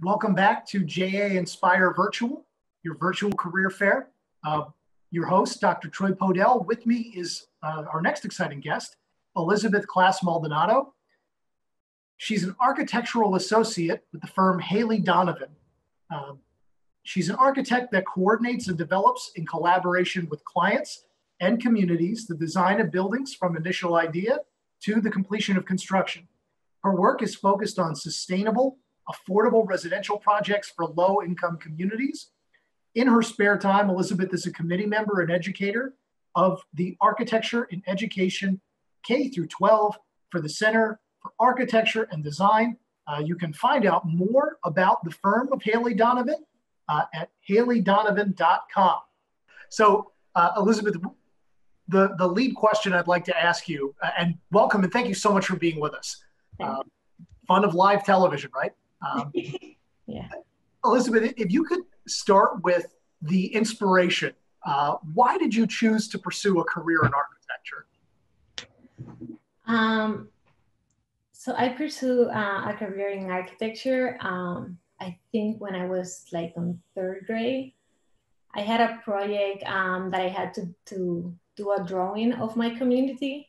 Welcome back to JA Inspire Virtual, your virtual career fair. Your host, Dr. Troy Podell. With me is our next exciting guest, Elizabeth Class-Maldonado. She's an architectural associate with the firm Haley Donovan. She's an architect that coordinates and develops in collaboration with clients and communities the design of buildings from initial idea to the completion of construction. Her work is focused on sustainable, affordable residential projects for low-income communities. In her spare time, Elizabeth is a committee member and educator of the Architecture in Education K through 12 for the Center for Architecture and Design. You can find out more about the firm of Haley Donovan at haleydonovan.com. So, Elizabeth, the lead question I'd like to ask you, and welcome and thank you so much for being with us. Fun of live television, right? Yeah. Elizabeth, if you could start with the inspiration, why did you choose to pursue a career in architecture? So I pursued a career in architecture. I think when I was like in third grade, I had a project that I had to do a drawing of my community.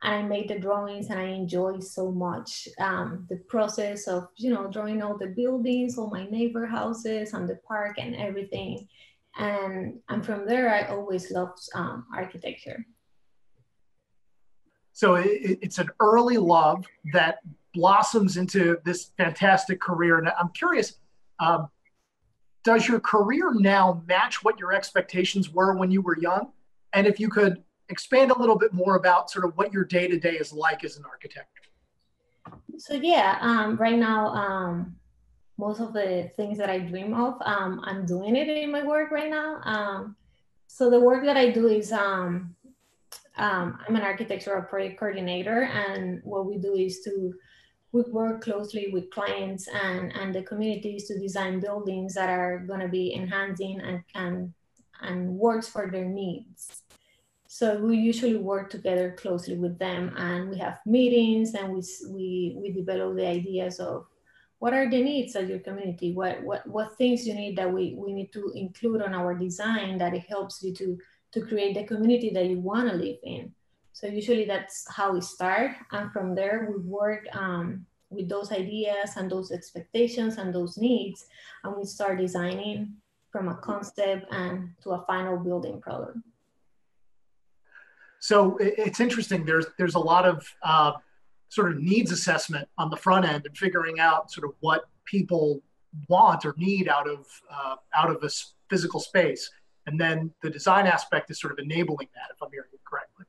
And I made the drawings and I enjoyed so much the process of, drawing all the buildings, all my neighbor houses and the park and everything. And from there, I always loved architecture. So it's an early love that blossoms into this fantastic career. And I'm curious, does your career now match what your expectations were when you were young? And if you could expand a little bit more about sort of what your day-to-day is like as an architect. So yeah, right now, most of the things that I dream of, I'm doing it in my work right now. So the work that I do is, I'm an architectural project coordinator, and what we do is we work closely with clients and the communities to design buildings that are going to be enhancing and works for their needs. So we usually work together closely with them, and we have meetings and we develop the ideas of what are the needs of your community, what things you need that we need to include on our design that it helps you to create the community that you want to live in. So usually that's how we start, and from there we work with those ideas and those expectations and those needs, and we start designing from a concept and to a final building product. So it's interesting. There's a lot of sort of needs assessment on the front end and figuring out sort of what people want or need out of a physical space, and then the design aspect is sort of enabling that, if I'm hearing it correctly.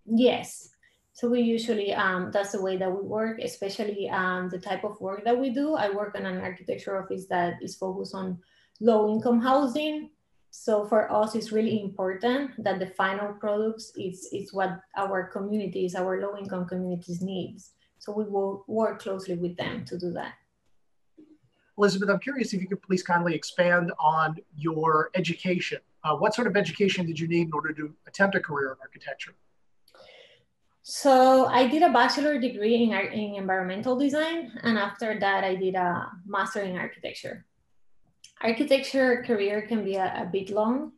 Yes. So we usually that's the way that we work, especially the type of work that we do. I work in an architecture office that is focused on low-income housing. So for us, it's really important that the final products is what our communities, our low-income communities needs. So we will work closely with them to do that. Elizabeth, I'm curious if you could please kindly expand on your education. What sort of education did you need in order to attempt a career in architecture? So I did a bachelor degree in environmental design, and after that I did a master in architecture. Architecture career can be a bit long.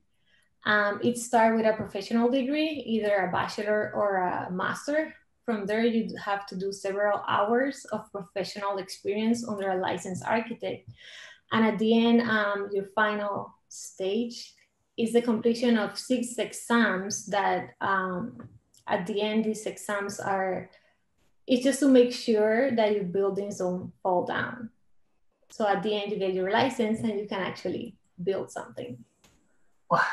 It starts with a professional degree, either a bachelor or a master. From there, you have to do several hours of professional experience under a licensed architect. And at the end, your final stage is the completion of 6 exams that at the end, these exams it's just to make sure that your buildings don't fall down. So at the end, you get your license and you can actually build something. Well,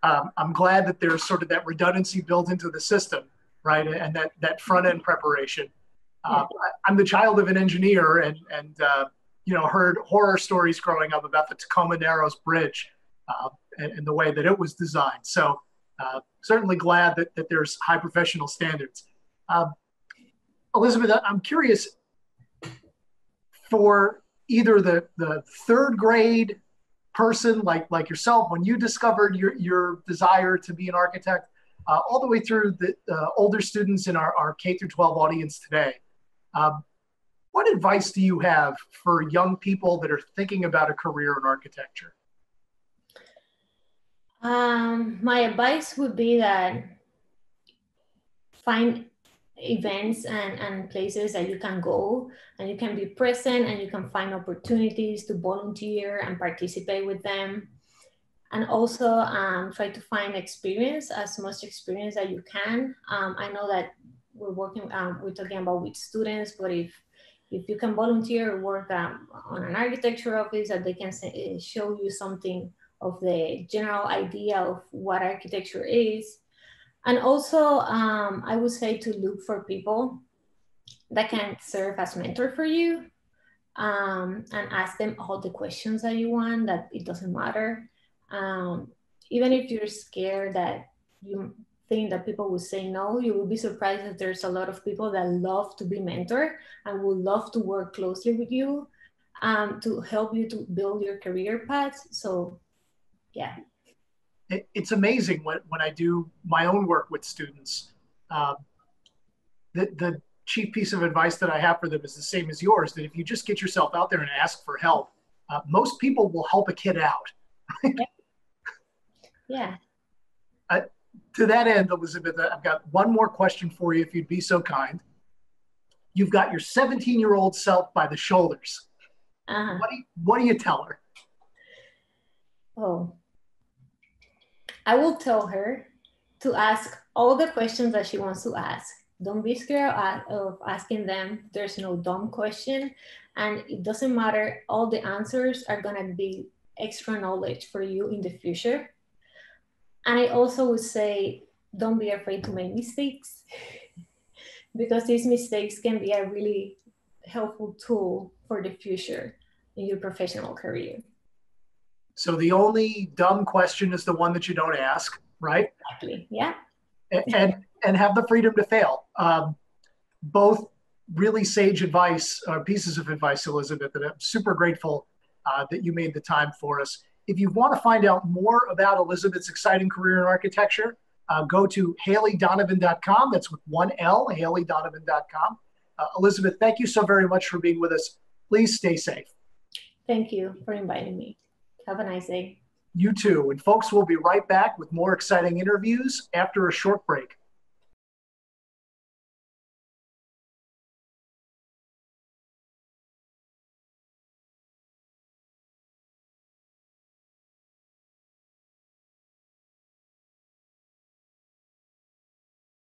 I'm glad that there's sort of that redundancy built into the system, right? And that front end preparation. I'm the child of an engineer and heard horror stories growing up about the Tacoma Narrows Bridge and the way that it was designed. So certainly glad that there's high professional standards. Elizabeth, I'm curious, for either the third grade person like yourself, when you discovered your desire to be an architect, all the way through the older students in our K through 12 audience today, what advice do you have for young people that are thinking about a career in architecture? My advice would be that find events and places that you can go and you can be present and you can find opportunities to volunteer and participate with them. And also try to find experience, as much experience that you can. I know that we're talking about with students, but if you can volunteer or work on an architecture office, that they can show you something of the general idea of what architecture is. And also, I would say to look for people that can serve as mentor for you, and ask them all the questions that you want, that it doesn't matter. Even if you're scared that you think that people will say no, you will be surprised that there's a lot of people that love to be mentored and would love to work closely with you to help you to build your career path. So, yeah. It's amazing when I do my own work with students. The chief piece of advice that I have for them is the same as yours, that if you just get yourself out there and ask for help, most people will help a kid out. Yeah. To that end, Elizabeth, I've got one more question for you, if you'd be so kind. You've got your 17-year-old self by the shoulders. What do you tell her? Oh, I will tell her to ask all the questions that she wants to ask. Don't be scared of asking them. There's no dumb question, and it doesn't matter. All the answers are gonna be extra knowledge for you in the future. And I also would say, don't be afraid to make mistakes because these mistakes can be a really helpful tool for the future in your professional career. So the only dumb question is the one that you don't ask, right? Exactly, yeah. And have the freedom to fail. Both really sage advice, pieces of advice, Elizabeth, and I'm super grateful that you made the time for us. If you want to find out more about Elizabeth's exciting career in architecture, go to HaleyDonovan.com. That's with one L, HaleyDonovan.com. Elizabeth, thank you so very much for being with us. Please stay safe. Thank you for inviting me. Have a nice day. You too. And folks, we'll be right back with more exciting interviews after a short break.